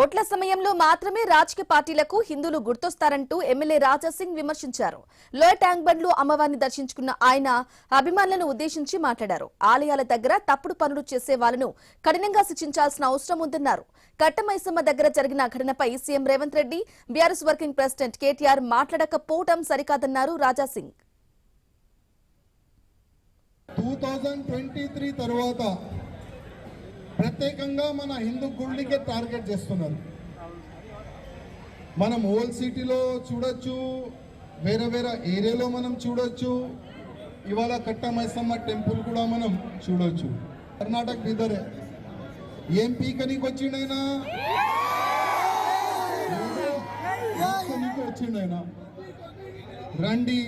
ఓట్ల సమయంలో మాత్రమే రాజకీయ పార్టీలకు హిందువులు గుర్తొస్తారంటూ ఎమ్మెల్యే రాజాసింగ్ విమర్శించారు. లోయర్ ట్యాంక్ బండ్లో అమ్మవారిని దర్శించుకున్న ఆయన అభిమానులను ఉద్దేశించి మాట్లాడారు. ఆలయాల దగ్గర తప్పుడు పనులు చేసే వాళ్లను కఠినంగా శిక్షించాల్సిన అవసరం ఉందన్నారు. కట్టమైసమ్మ దగ్గర జరిగిన ఘటనపై CM Revanth Reddy, BRS working president KTR మాట్లాడకపోవడం సరికాదన్నారు రాజాసింగ్. 2023 తర్వాత ప్రత్యేకంగా మన హిందూ గుళ్ళకే టార్గెట్ చేస్తున్నారు. మనం ఓల్డ్ సిటీలో చూడొచ్చు, వేరే వేరే ఏరియాలో మనం చూడొచ్చు. ఇవాళ కట్టమైసమ్మ టెంపుల్ కూడా మనం చూడొచ్చు. కర్ణాటక బీదరే ఏం పీకనీకి వచ్చిండైనా వచ్చిండైనా రండి,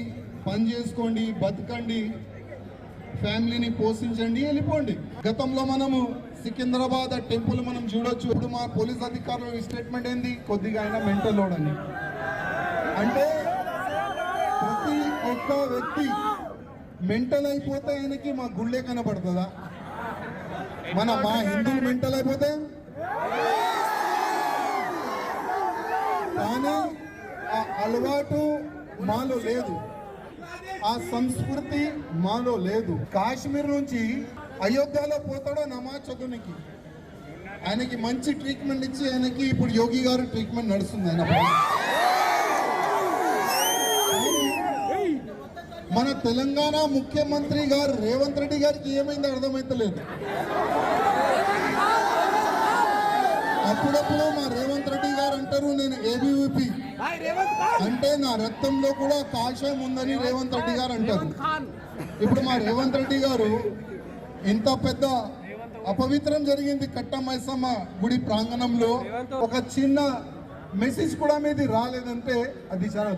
పని చేసుకోండి, బతకండి, ఫ్యామిలీని పోషించండి, వెళ్ళిపోండి. గతంలో మనము సికింద్రాబాద్ టెంపుల్ మనం చూడొచ్చు. ఇప్పుడు మా పోలీస్ అధికారుల స్టేట్మెంట్ ఏంది, కొద్దిగా అయినా మెంటల్ లోడ్ అని. అంటే ప్రతి ఒక్క వ్యక్తి మెంటల్ అయిపోతే ఆయనకి మా గుళ్ళే కనబడుతుందా? మా హిందువులు మెంటల్ అయిపోతే, కానీ ఆ అలవాటు మాలో లేదు, ఆ సంస్కృతి మాలో లేదు. కాశ్మీర్ నుంచి అయోధ్యలో పోతాడో నమాజ్ చదువునికి, ఆయనకి మంచి ట్రీట్మెంట్ ఇచ్చి ఆయనకి ఇప్పుడు యోగి గారు ట్రీట్మెంట్ నడుస్తుంది. ఆయన మన తెలంగాణ ముఖ్యమంత్రి గారు రేవంత్ రెడ్డి గారికి ఏమైందో అర్థమైతలేదు. అప్పుడప్పుడు మా రేవంత్ రెడ్డి గారు అంటారు నేను ఏబీవీపీ అంటే నా రక్తంలో కూడా కాషాయం ఉందని రేవంత్ రెడ్డి గారు అంటారు. ఇప్పుడు మా రేవంత్ రెడ్డి గారు ఇంత పెద్ద అపవిత్రం జరిగింది కట్టమైసమ్మ గుడి ప్రాంగణంలో, ఒక చిన్న మెసేజ్ కూడా మీది రాలేదంటే అది చాలా